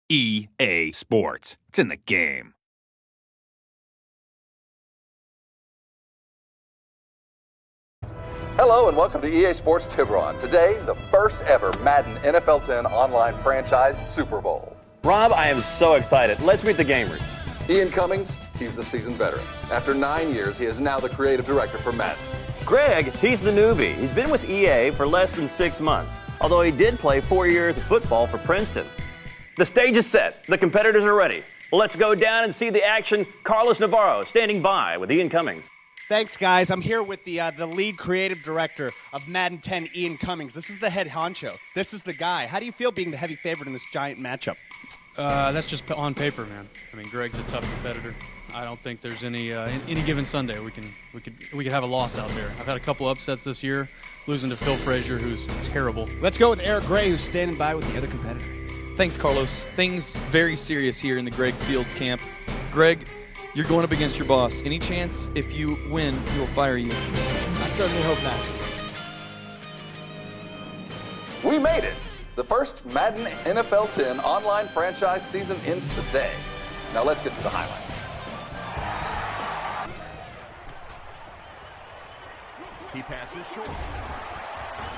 EA Sports. It's in the game. Hello and welcome to EA Sports Tiburon. Today, the first ever Madden NFL 10 online franchise Super Bowl. Rob, I am so excited. Let's meet the gamers. Ian Cummings, he's the seasoned veteran. After 9 years, he is now the creative director for Madden. Greg, he's the newbie. He's been with EA for less than 6 months, although he did play 4 years of football for Princeton. The stage is set. The competitors are ready. Let's go down and see the action. Carlos Navarro standing by with Ian Cummings. Thanks, guys. I'm here with the lead creative director of Madden 10, Ian Cummings. This is the head honcho. This is the guy. How do you feel being the heavy favorite in this giant matchup? That's just on paper, man. I mean, Greg's a tough competitor. I don't think there's any given Sunday we could have a loss out there. I've had a couple upsets this year, losing to Phil Frazier, who's terrible. Let's go with Eric Gray, who's standing by with the other competitor. Thanks, Carlos. Things very serious here in the Greg Fields camp. Greg, you're going up against your boss. Any chance if you win, he will fire you? I certainly hope not. We made it. The first Madden NFL 10 online franchise season ends today. Now let's get to the highlights. He passes short.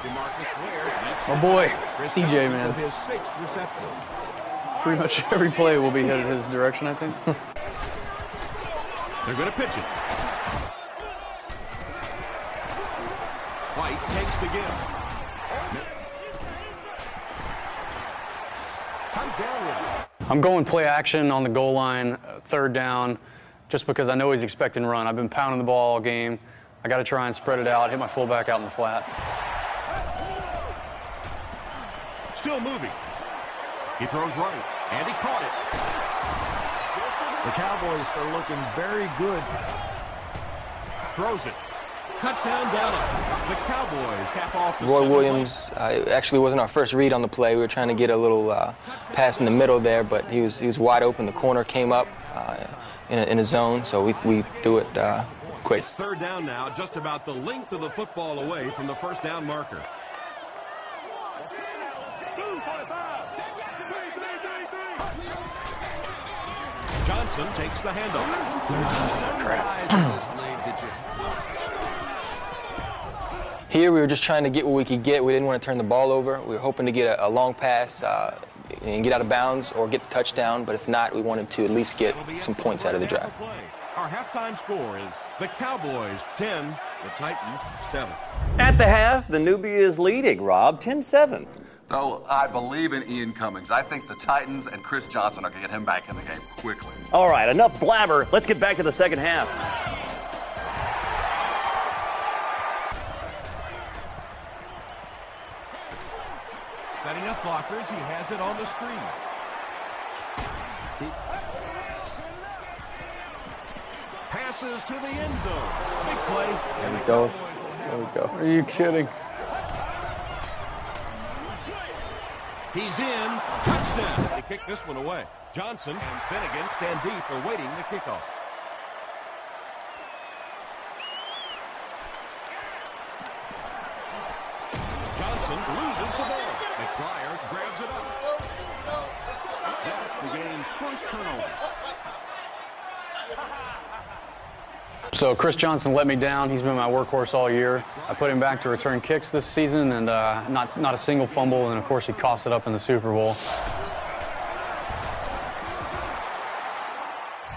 DeMarcus Ware. Oh boy, CJ, man. His sixth reception. Pretty much every play will be headed his direction, I think. They're going to pitch it. White takes the give. Comes down with it. I'm going play action on the goal line, third down, just because I know he's expecting to run. I've been pounding the ball all game. I got to try and spread it out, hit my fullback out in the flat. Still moving. He throws right, and he caught it. The Cowboys are looking very good. Throws it. Touchdown Dallas. The Cowboys cap off the Roy Williams actually wasn't our first read on the play. We were trying to get a little pass in the middle there, but he was wide open. The corner came up in a zone, so we threw it quick. It's third down now, just about the length of the football away from the first down marker. Johnson takes the handoff. Here we were just trying to get what we could get. We didn't want to turn the ball over. We were hoping to get a long pass and get out of bounds or get the touchdown, but if not, we wanted to at least get some points out of the drive. Our halftime score is the Cowboys 10, the Titans 7. At the half, the newbie is leading, Rob, 10-7. Though I believe in Ian Cummings, I think the Titans and Chris Johnson are going to get him back in the game quickly. All right, enough blabber. Let's get back to the second half. Setting up blockers, he has it on the screen. Passes to the end zone. Big play. There we go. There we go. Are you kidding? He's in. Touchdown. They kick this one away. Johnson and Finnegan stand deep awaiting the kickoff. Johnson loses the ball as Pryor grabs it up. That's the game's first turnover. So Chris Johnson let me down. He's been my workhorse all year. I put him back to return kicks this season, and not a single fumble, and of course he coughs it up in the Super Bowl.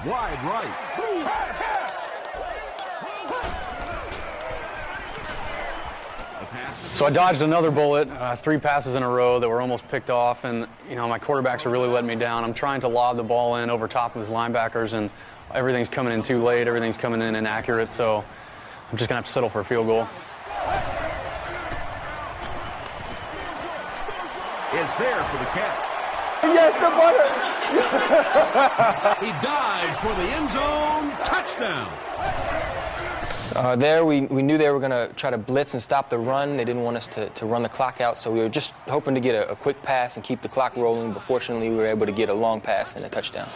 Wide right. So I dodged another bullet, 3 passes in a row that were almost picked off, and my quarterbacks are really letting me down. I'm trying to lob the ball in over top of his linebackers, and everything's coming in too late. Everything's coming in inaccurate, so I'm just going to have to settle for a field goal. Is there for the catch. Yes, the butter! He dives for the end zone. Touchdown. There, we knew they were going to try to blitz and stop the run. They didn't want us to run the clock out, so we were just hoping to get a quick pass and keep the clock rolling, but fortunately we were able to get a long pass and a touchdown.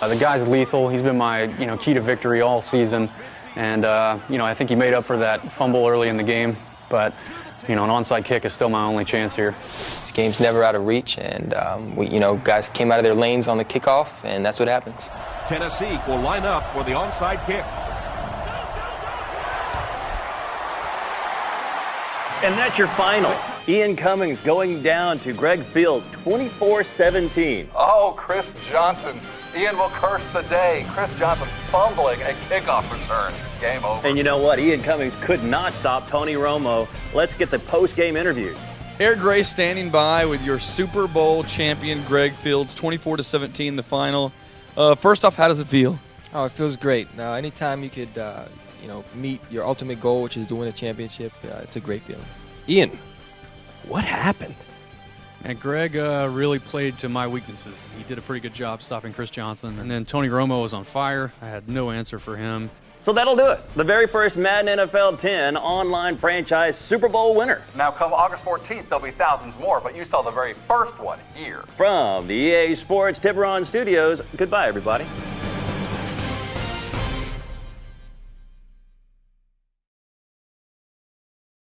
The guy's lethal. He's been my key to victory all season, and I think he made up for that fumble early in the game. But an onside kick is still my only chance here. This game's never out of reach, and guys came out of their lanes on the kickoff, and that's what happens. Tennessee will line up for the onside kick. And that's your final. Ian Cummings going down to Greg Fields, 24-17. Oh, Chris Johnson. Ian will curse the day. Chris Johnson fumbling a kickoff return. Game over. And you know what? Ian Cummings could not stop Tony Romo. Let's get the post-game interviews. Eric Gray standing by with your Super Bowl champion, Greg Fields, 24-17, the final. First off, how does it feel? Oh, it feels great. Anytime you could, meet your ultimate goal, which is to win a championship, it's a great feeling. Ian, what happened? And Greg really played to my weaknesses. He did a pretty good job stopping Chris Johnson. And then Tony Romo was on fire. I had no answer for him. So that'll do it. The very first Madden NFL 10 online franchise Super Bowl winner. Now, come August 14th, there'll be thousands more, but you saw the very first one here. From the EA Sports Tiburon Studios, goodbye, everybody.